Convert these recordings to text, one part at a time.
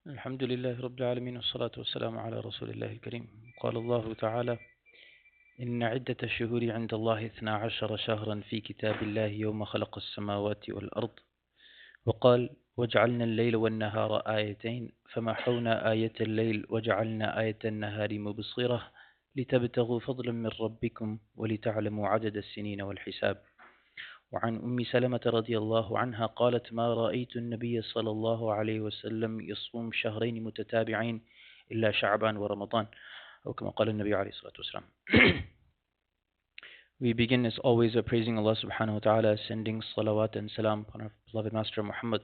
الحمد لله رب العالمين والصلاة والسلام على رسول الله الكريم. قال الله تعالى: إن عدة الشهور عند الله 12 شهرا في كتاب الله يوم خلق السماوات والأرض. وقال: وجعلنا الليل والنهار آيتين فمحونا آية الليل وجعلنا آية النهار مبصرة لتبتغوا فضلا من ربكم ولتعلموا عدد السنين والحساب. وعن أم سلمة رضي الله عنها قالت: ما رأيت النبي صلى الله عليه وسلم يصوم شهرين متتابعين إلا شعبان ورمضان، أو كما قال النبي عليه الصلاة والسلام. We begin as always by praising Allah subhanahu wa ta'ala, sending salawat and salam upon our beloved Master Muhammad,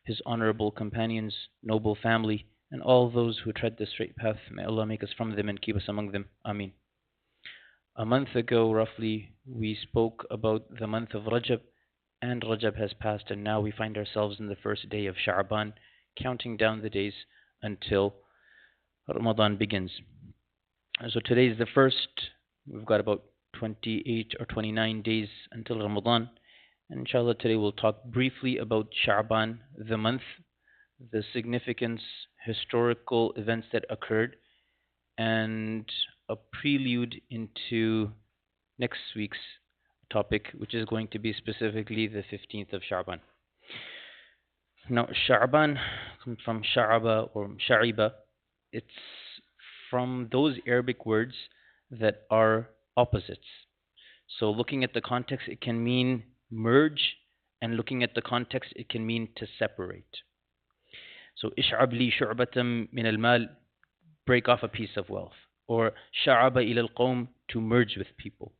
his honorable companions, noble family, and all those who tread the straight path. May Allah make us from them and keep us among them. Ameen. A month ago, roughly, we spoke about the month of Rajab, and Rajab has passed, and now we find ourselves in the first day of Sha'ban, counting down the days until Ramadan begins. So today is the first. We've got about 28 or 29 days until Ramadan. And inshallah, today we'll talk briefly about Sha'ban, the month, the significance, historical events that occurred, and a prelude into next week's topic, which is going to be specifically the 15th of Sha'ban. Now, Sha'ban comes from Sha'aba or Sha'iba. It's from those Arabic words that are opposites. So looking at the context, it can mean merge, and looking at the context, it can mean to separate. So ish'ab li shu'batam min al-mal, break off a piece of wealth, or sha'aba ila al-qawm, to merge with people.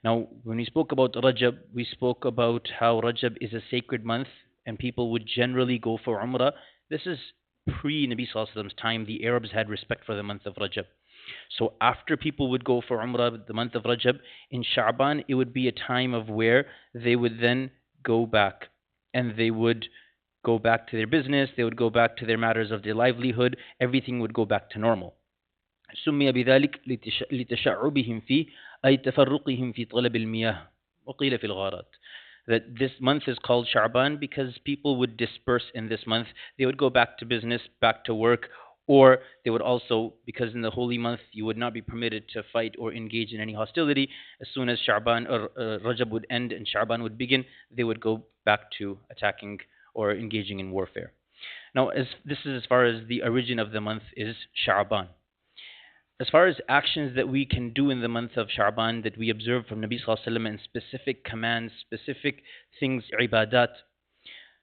Now, when we spoke about Rajab, we spoke about how Rajab is a sacred month and people would generally go for Umrah. This is pre-Nabi Sallallahu Alaihi Wasallam's time. The Arabs had respect for the month of Rajab. So after people would go for Umrah, the month of Rajab, in Sha'ban, it would be a time of where they would then go back, and they would go back to their business, they would go back to their matters of their livelihood, everything would go back to normal. سمي بذلك لتشعبهم فيه أي تفرقهم في طلب المياه وقيل في الغارات. That this month is called Sha'ban because people would disperse in this month. They would go back to business, back to work, or they would also, because in the holy month you would not be permitted to fight or engage in any hostility, as soon as Sha'ban or Rajab would end and Sha'ban would begin, they would go back to attacking or engaging in warfare. Now, this is as far as the origin of the month is Sha'ban. As far as actions that we can do in the month of Sha'ban that we observe from Nabi Sallallahu Alaihi Wasallam and specific commands, specific things, ibadat.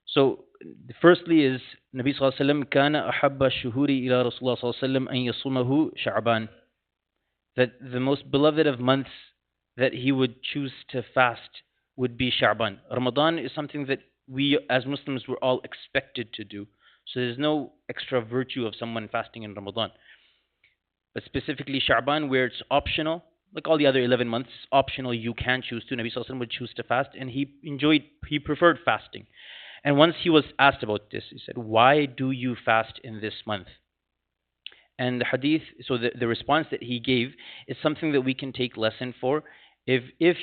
So, firstly is Nabi Sallallahu Alaihi Wasallam kana ahabba shuhuri ila Rasulullah Sallallahu Alaihi Wasallam an yasumahu Sha'ban. That the most beloved of months that he would choose to fast would be Sha'ban. Ramadan is something that we as Muslims were all expected to do. So there's no extra virtue of someone fasting in Ramadan. But specifically Sha'ban, where it's optional, like all the other 11 months, it's optional, you can choose to. Nabi Sallallahu Alaihi Wasallam would choose to fast, and he preferred fasting. And once he was asked about this, he said, why do you fast in this month? And the hadith, so the response that he gave is something that we can take lesson for. If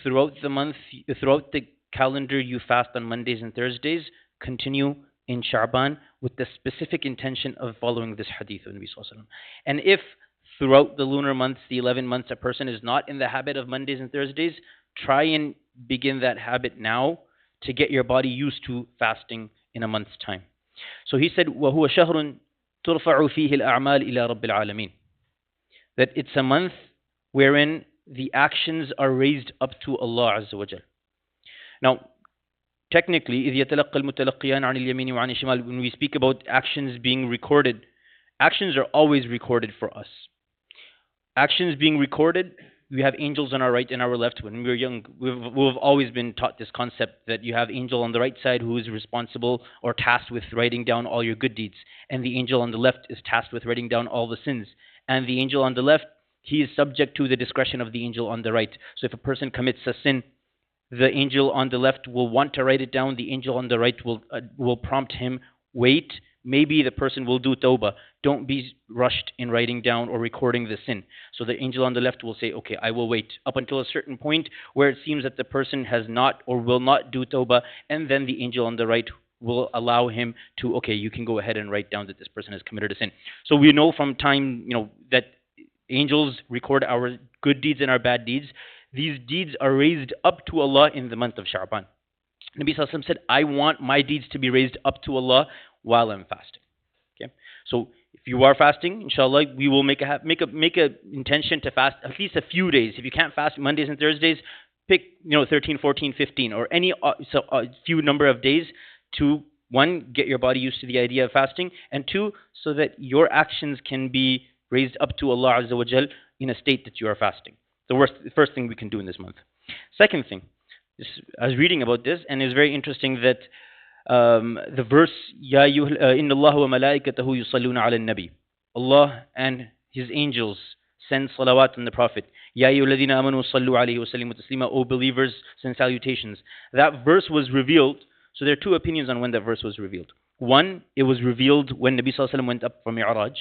throughout the month, throughout the calendar, you fast on Mondays and Thursdays, continue in Sha'ban with the specific intention of following this hadith of Nabi Sallallahu Alaihi Wasallam. And if throughout the lunar months, the 11 months, a person is not in the habit of Mondays and Thursdays, try and begin that habit now to get your body used to fasting in a month's time. So he said, وَهُوَ شَهْرٌ تُرْفَعُ فِيهِ الْأَعْمَالِ إِلَى رَبِّ الْعَالَمِينَ. That it's a month wherein the actions are raised up to Allah Azza wa Jal. Now, technically, إِذْ يَتَلَقَّى الْمُتَلَقِّيَانَ عَنِ الْيَمِينِ وَعَنِ الشِّمَالِ, when we speak about actions being recorded, actions are always recorded for us. Actions being recorded, we have angels on our right and our left. When we were young, we've always been taught this concept that you have angel on the right side who is responsible or tasked with writing down all your good deeds, and the angel on the left is tasked with writing down all the sins. And the angel on the left, he is subject to the discretion of the angel on the right. So if a person commits a sin, the angel on the left will want to write it down. The angel on the right will prompt him, wait, maybe the person will do tawbah. Don't be rushed in writing down or recording the sin. So the angel on the left will say, okay, I will wait up until a certain point where it seems that the person has not or will not do tawbah, and then the angel on the right will allow him to, okay, you can go ahead and write down that this person has committed a sin. So we know from time, that angels record our good deeds and our bad deeds. These deeds are raised up to Allah in the month of Sha'ban. Nabi Sallallahu Alaihi Wasallam said, I want my deeds to be raised up to Allah while I'm fasting. Okay, so if you are fasting, inshallah, we will make a intention to fast at least a few days. If you can't fast Mondays and Thursdays, pick 13, 14, 15, or any few number of days to, one, get your body used to the idea of fasting, and two, so that your actions can be raised up to Allah Azza wa Jal in a state that you are fasting. The first thing we can do in this month. Second thing, I was reading about this, and it's very interesting that the verse, Ya inna Allah wa malaikatahu yusalluna ala nabi. Allah and His angels send salawat on the Prophet. Ya ayyuhalladhina amanu sallu alayhi wa sallimu taslima. O believers, send salutations. That verse was revealed. So there are two opinions on when that verse was revealed. One, it was revealed when Nabi Sallallahu Alaihi Wasallam went up for Mi'raj.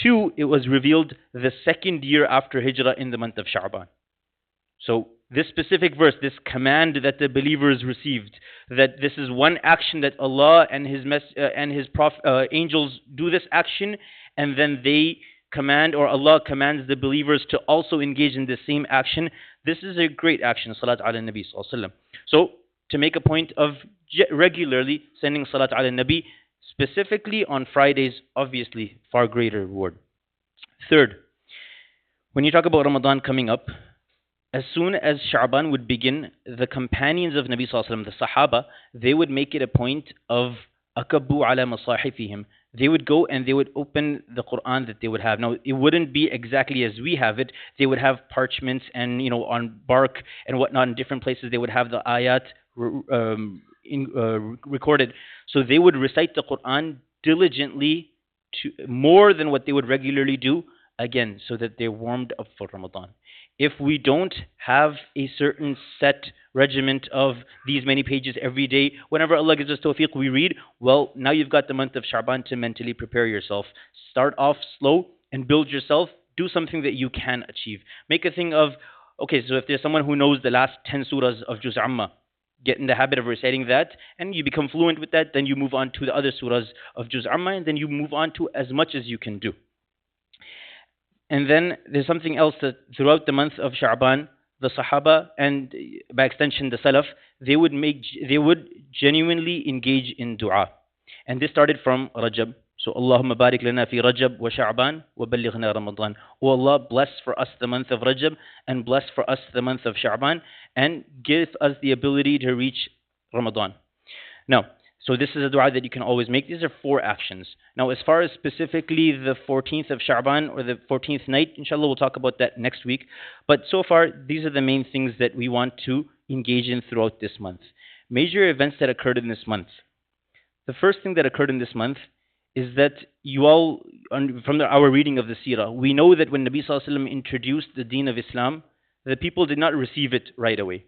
Two, it was revealed the second year after Hijrah in the month of Sha'ban. So this specific verse, this command that the believers received, that this is one action that Allah and His angels do this action, and then they command, or Allah commands the believers to also engage in the same action. This is a great action, Salat ala Nabi Sallallahu Alaihi Wasallam. So to make a point of regularly sending Salat ala Nabi, specifically on Fridays, obviously far greater reward. Third, when you talk about Ramadan coming up, as soon as Sha'ban would begin, the companions of Nabi Sallallahu Alaihi Wasallam, the Sahaba, they would make it a point of akabbu ala masahifihim. They would go and they would open the Quran that they would have. Now, it wouldn't be exactly as we have it. They would have parchments and, on bark and whatnot in different places. They would have the ayat recorded. So they would recite the Quran diligently, more than what they would regularly do, again, so that they're warmed up for Ramadan. If we don't have a certain set regiment of these many pages every day, whenever Allah gives us tawfiq, we read, well, now you've got the month of Sha'ban to mentally prepare yourself. Start off slow and build yourself. Do something that you can achieve. Make a thing of, okay, so if there's someone who knows the last 10 surahs of Juz Amma, get in the habit of reciting that, and you become fluent with that, then you move on to the other surahs of Juz Amma, and then you move on to as much as you can do. And then there's something else that throughout the month of Sha'ban, the Sahaba and by extension the Salaf, they would genuinely engage in dua. And this started from Rajab. So Allahumma barik lana fi Rajab wa Sha'ban wa ballighna Ramadan. Oh Allah, bless for us the month of Rajab and bless for us the month of Sha'ban and give us the ability to reach Ramadan. Now, so this is a dua that you can always make. These are 4 actions. Now, as far as specifically the 14th of Sha'ban or the 14th night, inshallah, we'll talk about that next week. But so far, these are the main things that we want to engage in throughout this month. Major events that occurred in this month. The first thing that occurred in this month is that you all, from our reading of the seerah, we know that when Nabi Sallallahu Alaihi Wasallam introduced the deen of Islam, the people did not receive it right away.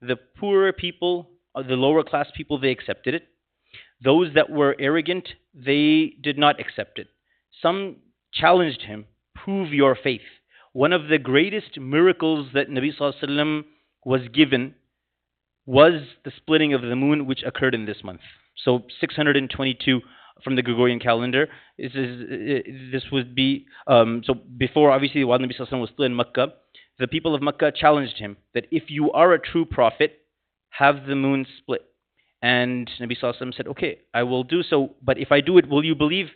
The poorer people, the lower class people, they accepted it. Those that were arrogant, they did not accept it. Some challenged him, prove your faith. One of the greatest miracles that Nabi Sallallahu Alaihi Wasallam was given was the splitting of the moon, which occurred in this month. So 622 from the Gregorian calendar. This would be, so before, obviously, while Nabi Sallallahu Alaihi Wasallam was still in Mecca, the people of Mecca challenged him that if you are a true prophet, have the moon split. And Nabi Sallallahu Alaihi Wasallam said, okay, I will do so, but if I do it, will you believe?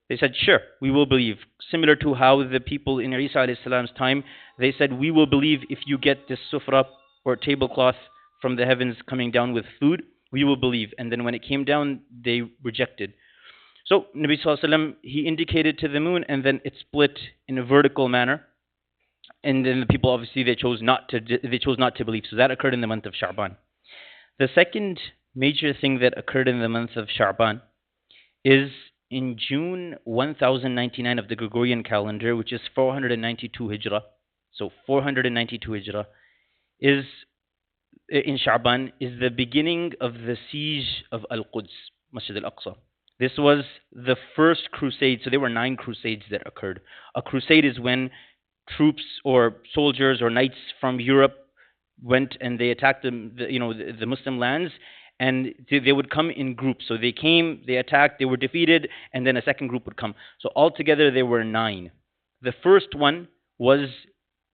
They said, sure, we will believe. Similar to how the people in Isa alayhi salam's time, they said, we will believe if you get this sufra or tablecloth from the heavens coming down with food, we will believe. And then when it came down, they rejected. So Nabi Sallallahu Alaihi Wasallam, he indicated to the moon, and then it split in a vertical manner. And then the people, obviously, they chose not to believe. So that occurred in the month of Sha'ban. The second major thing that occurred in the month of Sha'ban is in June 1099 of the Gregorian calendar, which is 492 Hijrah. So 492 Hijrah is in Sha'ban is the beginning of the siege of Al-Quds, Masjid al-Aqsa. This was the first crusade. So there were 9 crusades that occurred. A crusade is when troops or soldiers or knights from Europe went and they attacked the Muslim lands, and they would come in groups. So they came, they attacked, they were defeated, and then a second group would come. So altogether there were 9. The first one was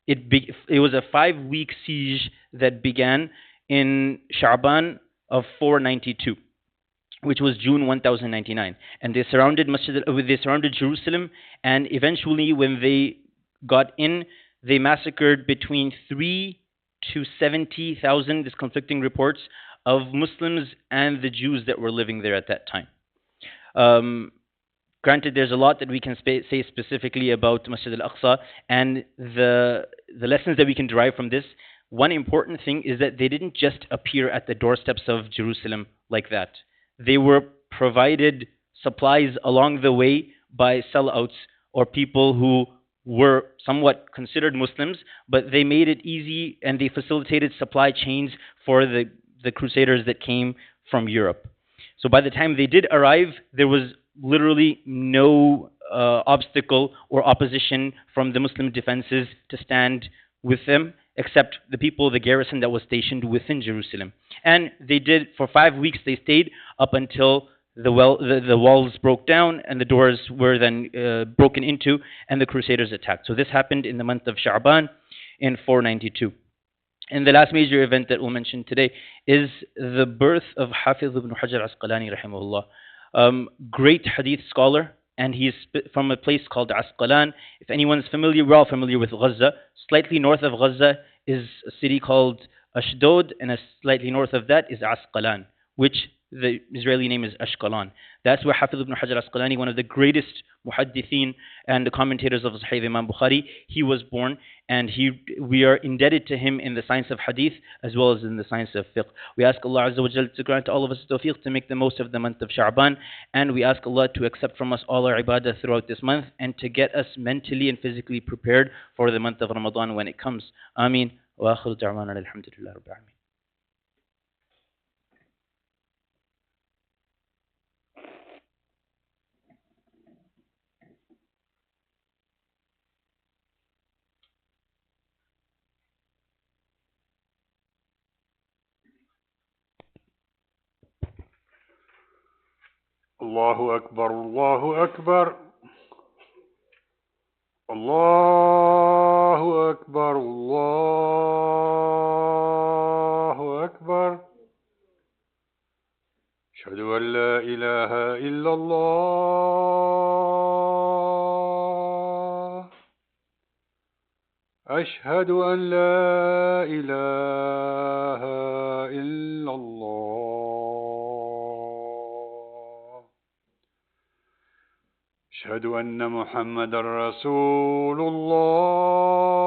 it was a 5-week siege that began in Sha'ban of 492, which was June 1099, and they surrounded Jerusalem, and eventually when they got in, they massacred between 3 to 70,000, there's conflicting reports, of Muslims and the Jews that were living there at that time. Um, Granted, there's a lot that we can say specifically about Masjid al-Aqsa and the lessons that we can derive from this. One important thing is that they didn't just appear at the doorsteps of Jerusalem like that. They were provided supplies along the way by sellouts or people who were somewhat considered Muslims, but they made it easy and they facilitated supply chains for the crusaders that came from Europe. So by the time they did arrive, there was literally no obstacle or opposition from the Muslim defenses to stand with them, except the people, the garrison that was stationed within Jerusalem. And they did, for 5 weeks, they stayed up until the walls broke down and the doors were then broken into and the Crusaders attacked. So this happened in the month of Sha'ban in 492. And the last major event that we'll mention today is the birth of Hafiz ibn Hajar Asqalani rahimahullah. Great hadith scholar, and he's from a place called Asqalan. If anyone's familiar, we're all familiar with Gaza. Slightly north of Gaza is a city called Ashdod, and slightly north of that is Asqalan, which the Israeli name is Ashqalan. That's where Hafiz ibn Hajar Asqalani, one of the greatest muhaddithin and the commentators of Sahih Imam Bukhari, he was born, and we are indebted to him in the science of hadith as well as in the science of fiqh. We ask Allah Azza wa Jal to grant all of us tawfiq to make the most of the month of Sha'ban, and we ask Allah to accept from us all our ibadah throughout this month and to get us mentally and physically prepared for the month of Ramadan when it comes. Ameen. Wa akhiru da'wana alhamdulillah rabbil alamin. الله أكبر الله أكبر الله أكبر الله أكبر أشهد أن لا إله إلا الله أشهد أن لا إله إلا الله أشهد أن محمدا رسول الله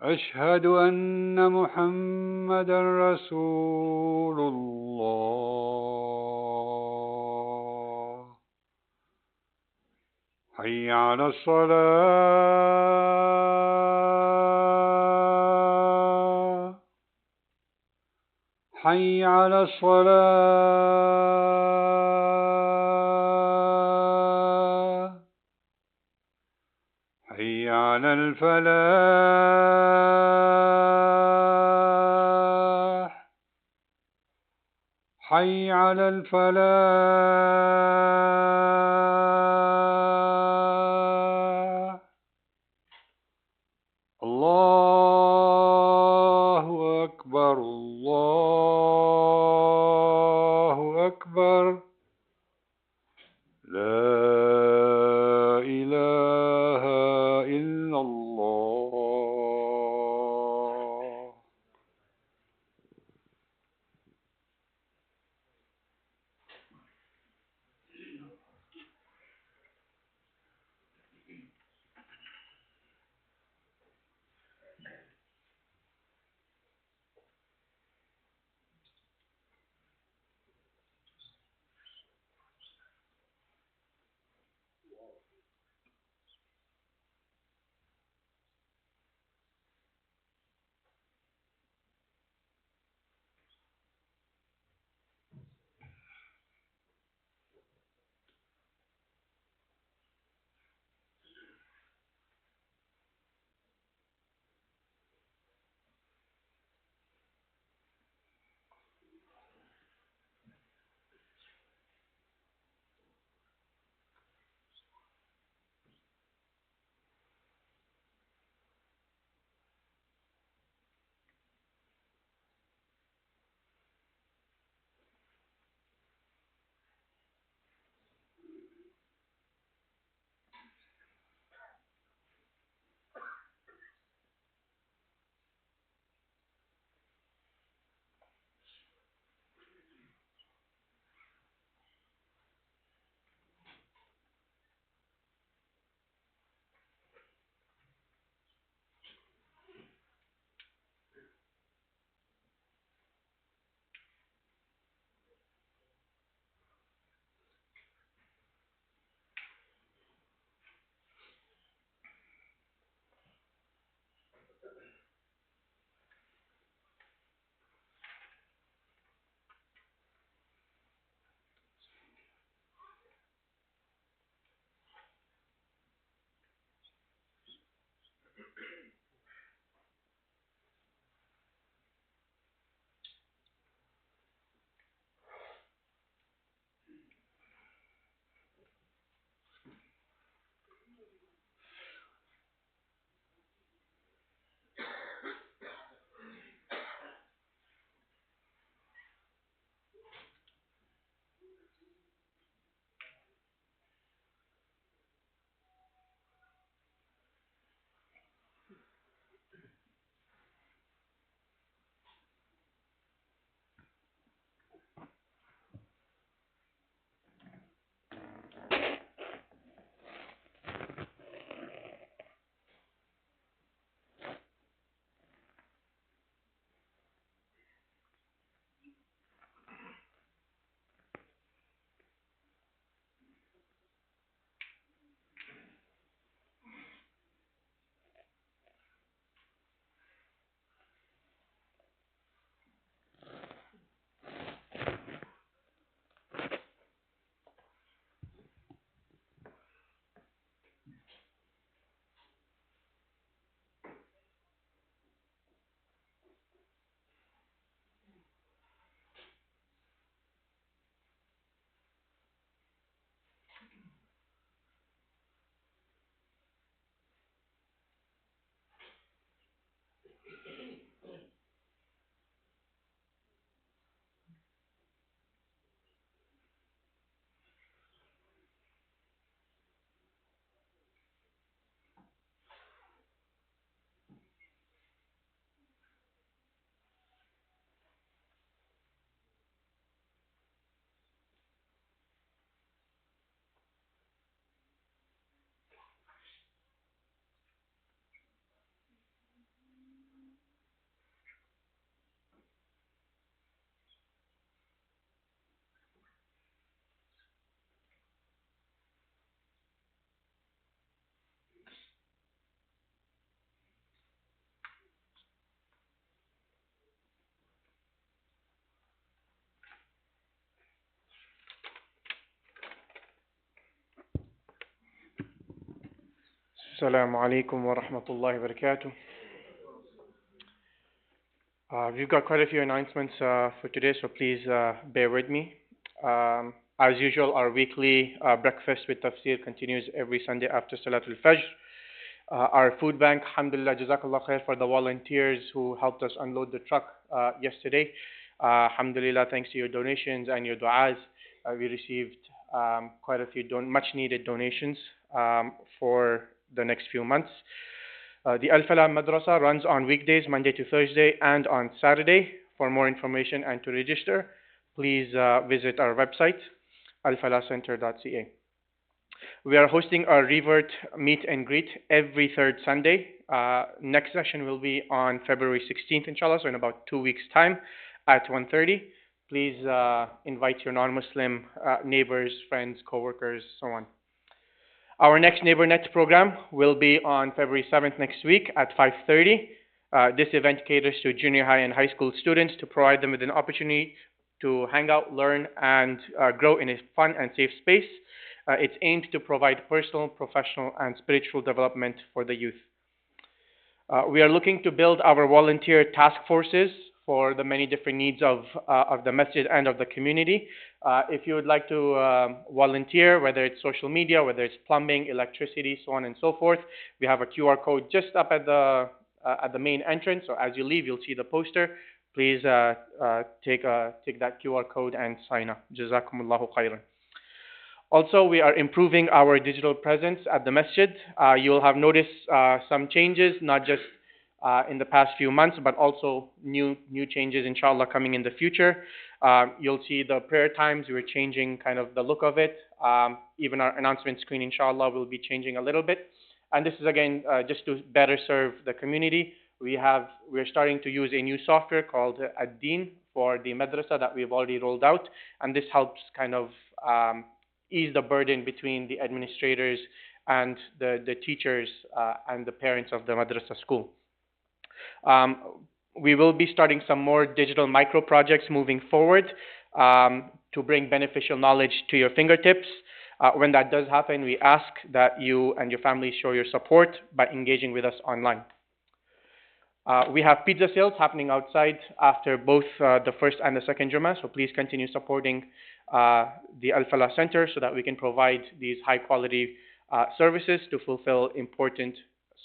أشهد أن محمدا رسول الله حي على الصلاة حي على الصلاة حي على الفلاح حي على الفلاح الله أكبر الله أكبر لا إله إلا الله Assalamu alaikum wa rahmatullahi wa barakatuh. We've got quite a few announcements for today, so please bear with me. As usual, our weekly breakfast with tafsir continues every Sunday after Salatul Fajr. Our food bank, alhamdulillah, jazakallah khair for the volunteers who helped us unload the truck yesterday. Alhamdulillah, thanks to your donations and your du'as, we received quite a few much needed donations for the next few months. The Al-Falah Madrasa runs on weekdays, Monday to Thursday, and on Saturday. For more information and to register, please visit our website, alfalahcenter.ca. We are hosting our Revert meet and greet every third Sunday. Next session will be on February 16th, inshallah, so in about 2 weeks' time at 1:30. Please invite your non-Muslim neighbors, friends, co-workers, so on. Our next NeighborNet program will be on February 7th next week at 5:30. This event caters to junior high and high school students to provide them with an opportunity to hang out, learn, and grow in a fun and safe space. It's aimed to provide personal, professional, and spiritual development for the youth. We are looking to build our volunteer task forces for the many different needs of the masjid and of the community. If you would like to volunteer, whether it's social media, whether it's plumbing, electricity, so on and so forth, we have a QR code just up at the main entrance. So as you leave, you'll see the poster. Please take that QR code and sign up. Jazakumullahu khairan. Also, we are improving our digital presence at the masjid. You'll have noticed some changes, not just in the past few months, but also new changes, inshallah, coming in the future. You'll see the prayer times. We're changing kind of the look of it. Even our announcement screen, inshallah, will be changing a little bit. And this is, again, just to better serve the community. We're starting to use a new software called Ad-Din for the madrasa that we've already rolled out. And this helps kind of ease the burden between the administrators and the teachers and the parents of the madrasa school. We will be starting some more digital micro projects moving forward to bring beneficial knowledge to your fingertips. When that does happen, we ask that you and your family show your support by engaging with us online. We have pizza sales happening outside after both the first and the second Jummah, so please continue supporting the Al-Falah Center so that we can provide these high-quality services to fulfill important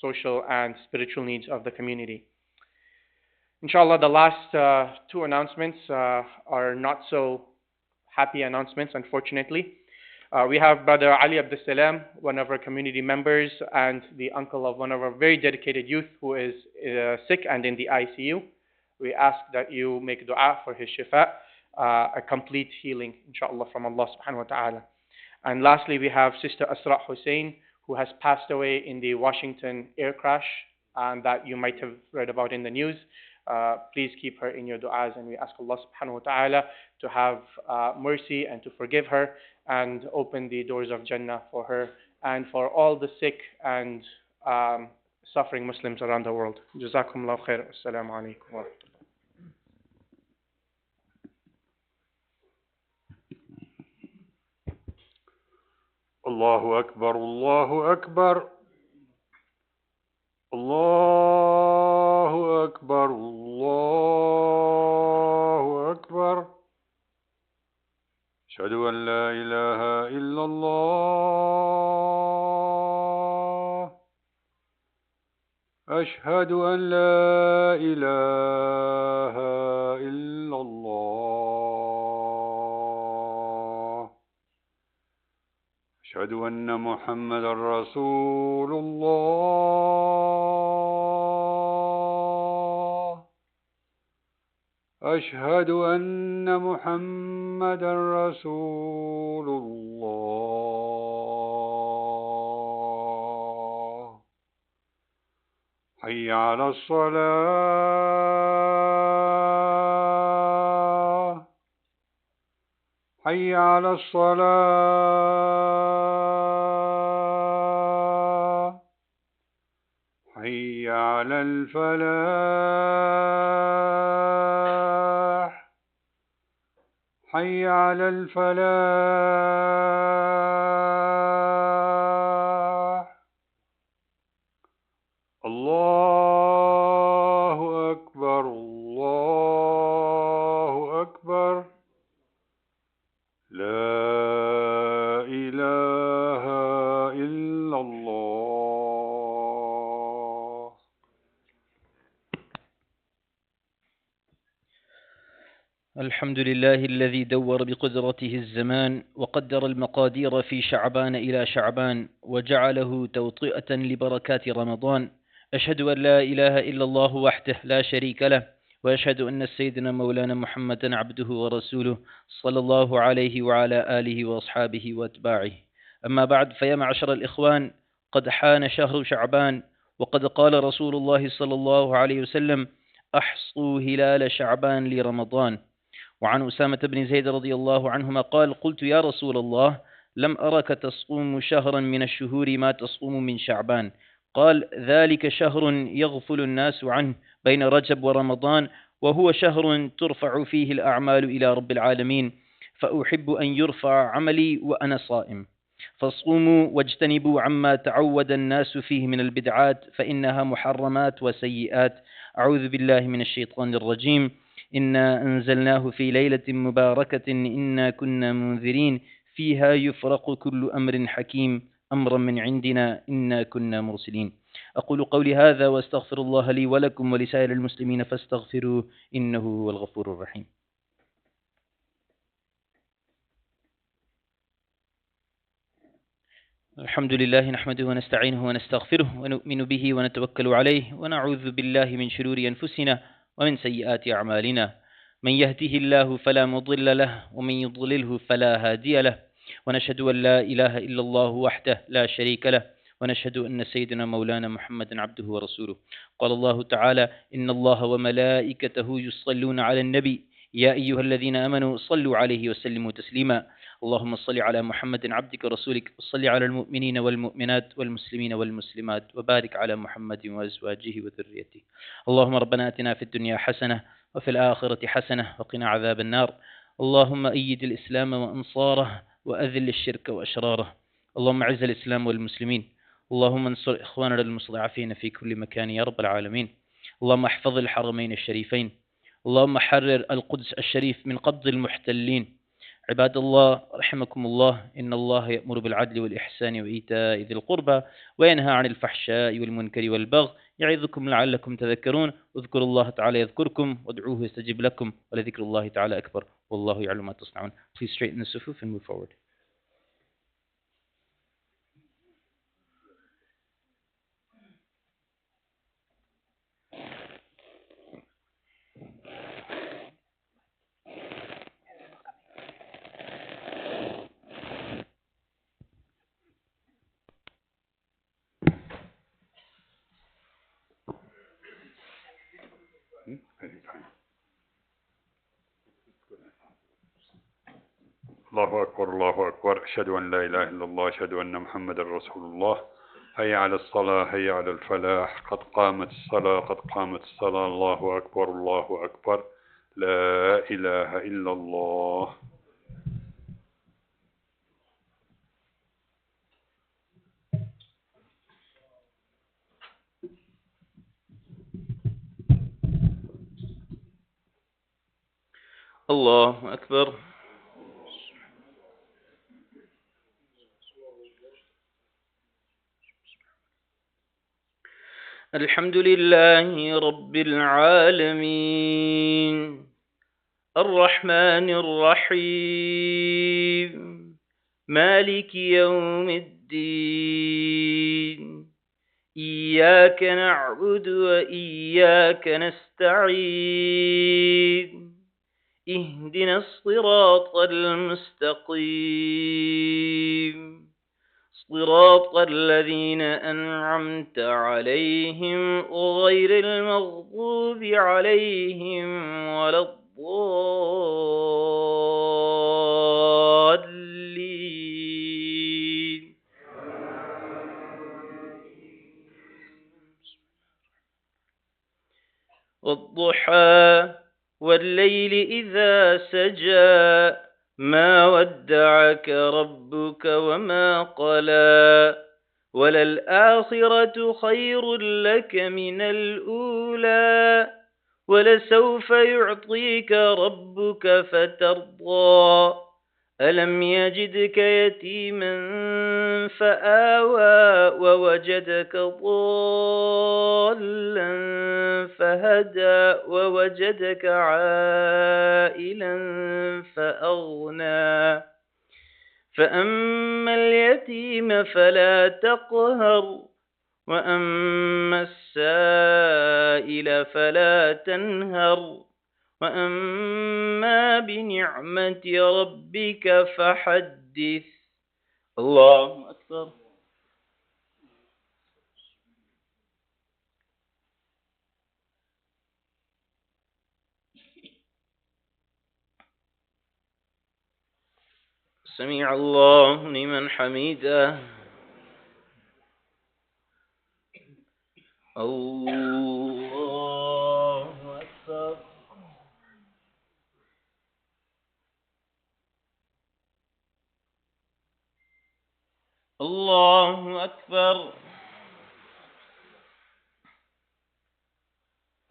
social and spiritual needs of the community. Inshallah, the last two announcements are not so happy announcements, unfortunately. We have Brother Ali Abdus Salam, one of our community members and the uncle of one of our very dedicated youth who is sick and in the ICU. We ask that you make dua for his shifa, a complete healing, inshallah, from Allah subhanahu wa ta'ala. And lastly, we have Sister Asra Hussein, who has passed away in the Washington air crash and that you might have read about in the news. Please keep her in your du'as, and we ask Allah subhanahu wa ta'ala to have mercy and to forgive her and open the doors of Jannah for her and for all the sick and suffering Muslims around the world. Jazakumullahu khair. Assalamu alaikum wa rahmatullah. الله أكبر الله أكبر الله أكبر الله أكبر أشهد أن لا إله إلا الله أشهد أن لا إله إلا الله أشهد أن محمدا رسول الله أشهد أن محمدا رسول الله حي على الصلاة حي على الصلاة حي على الفلاح حي على الفلاح الحمد لله الذي دور بقدرته الزمان وقدر المقادير في شعبان إلى شعبان وجعله توطئة لبركات رمضان. أشهد أن لا إله إلا الله وحده لا شريك له، وأشهد أن سيدنا مولانا محمدا عبده ورسوله صلى الله عليه وعلى آله وأصحابه وأتباعه. أما بعد، فيا معشر الإخوان، قد حان شهر شعبان، وقد قال رسول الله صلى الله عليه وسلم: أحصوا هلال شعبان لرمضان. وعن أسامة بن زيد رضي الله عنهما قال: قلت يا رسول الله، لم أرك تصوم شهرا من الشهور ما تصوم من شعبان. قال: ذلك شهر يغفل الناس عنه بين رجب ورمضان، وهو شهر ترفع فيه الأعمال إلى رب العالمين، فأحب أن يرفع عملي وأنا صائم. فصوموا واجتنبوا عما تعود الناس فيه من البدعات، فإنها محرمات وسيئات. أعوذ بالله من الشيطان الرجيم. إنا أنزلناه في ليلة مباركة إنا كنا منذرين فيها يفرق كل أمر حكيم أمرا من عندنا إنا كنا مرسلين. أقول قولي هذا وأستغفر الله لي ولكم ولسائر المسلمين فاستغفروه إنه هو الغفور الرحيم. الحمد لله نحمده ونستعينه ونستغفره ونؤمن به ونتوكل عليه ونعوذ بالله من شرور أنفسنا ومن سيئات أعمالنا. من يهده الله فلا مضل له ومن يضلله فلا هادي له، ونشهد أن لا إله إلا الله وحده لا شريك له، ونشهد أن سيدنا مولانا محمدا عبده ورسوله. قال الله تعالى: إن الله وملائكته يصلون على النبي يا أيها الذين آمنوا صلوا عليه وسلموا تسليما. اللهم صل على محمد عبدك ورسولك، وصل على المؤمنين والمؤمنات والمسلمين والمسلمات، وبارك على محمد وأزواجه وذريته. اللهم ربنا آتنا في الدنيا حسنة وفي الآخرة حسنة وقنا عذاب النار. اللهم أيد الإسلام وأنصاره وأذل الشرك وأشراره. اللهم أعز الإسلام والمسلمين. اللهم انصر إخواننا المستضعفين في كل مكان يا رب العالمين. اللهم احفظ الحرمين الشريفين. اللهم حرر القدس الشريف من قبض المحتلين. عباد الله رحمكم الله، إن الله يأمر بالعدل والإحسان وإيتاء ذي القربى وينهى عن الفحشاء والمنكر والبغي يعظكم لعلكم تذكرون. اذكروا الله تعالى يذكركم وادعوه يستجب لكم ولذكر الله تعالى أكبر والله يعلم ما تصنعون. Please straighten the sufuf and move forward. الله أكبر الله أكبر. أشهد أن لا إله إلا الله، أشهد أن محمد رسول الله. هيا على الصلاة، هيا على الفلاح، قد قامت الصلاة، قد قامت الصلاة. الله أكبر الله أكبر. لا إله إلا الله. الله أكبر. الحمد لله رب العالمين الرحمن الرحيم مالك يوم الدين. إياك نعبد وإياك نستعين. اهدنا الصراط المستقيم، صراط الذين أنعمت عليهم غير المغضوب عليهم ولا الضالين. والضحى والليل إذا سجى ما ودعك ربك وما قلى وللآخرة خير لك من الأولى ولسوف يعطيك ربك فترضى ألم يجدك يتيما فآوى ووجدك ضالا فهدى ووجدك عائلا فأغنى فأما اليتيم فلا تقهر وأما السائل فلا تنهر وأما بنعمة ربك فحدث. الله أكبر. سمع الله لمن حمده. الله أكبر. الله أكبر.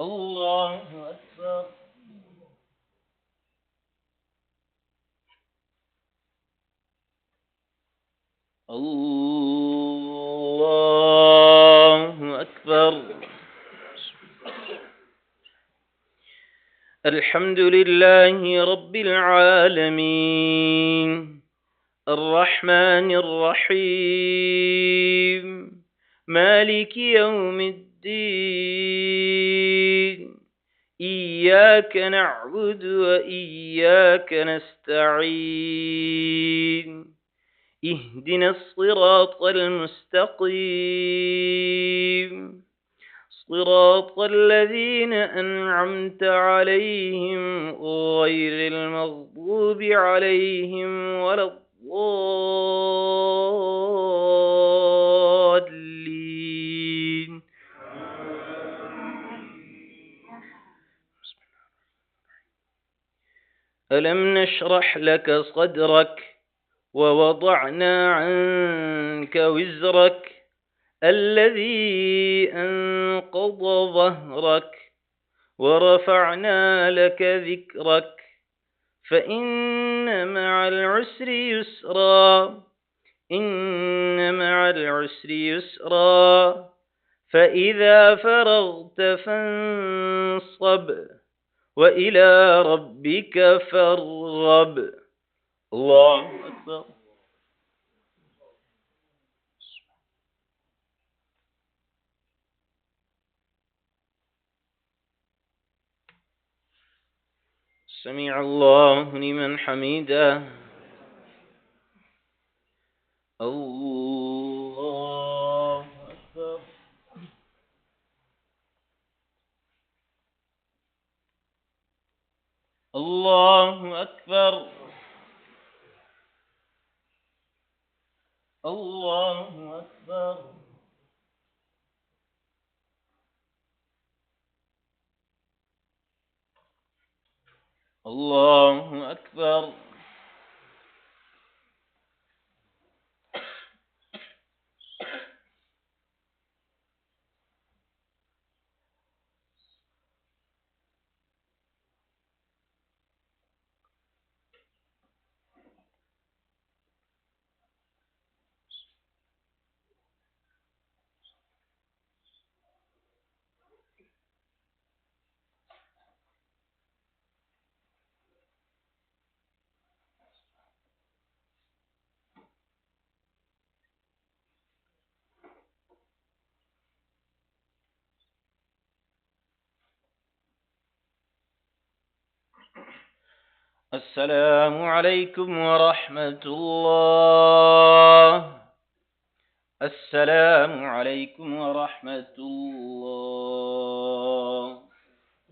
الله أكبر. الله أكبر. الحمد لله رب العالمين الرحمن الرحيم مالك يوم الدين إياك نعبد وإياك نستعين اهدنا الصراط المستقيم صراط الذين أنعمت عليهم غير المغضوب عليهم ولا الضالين. ألم نشرح لك صدرك ووضعنا عنك وزرك الذي أنقض ظهرك ورفعنا لك ذكرك فإن مع العسر يسرا إن مع العسر يسرا فإذا فرغت فانصب وإلى ربك فارغب. الله أكبر. سمع الله لمن حمده. الله أكبر. الله أكبر. الله أكبر. الله أكبر. السلام عليكم ورحمة الله. السلام عليكم ورحمة الله.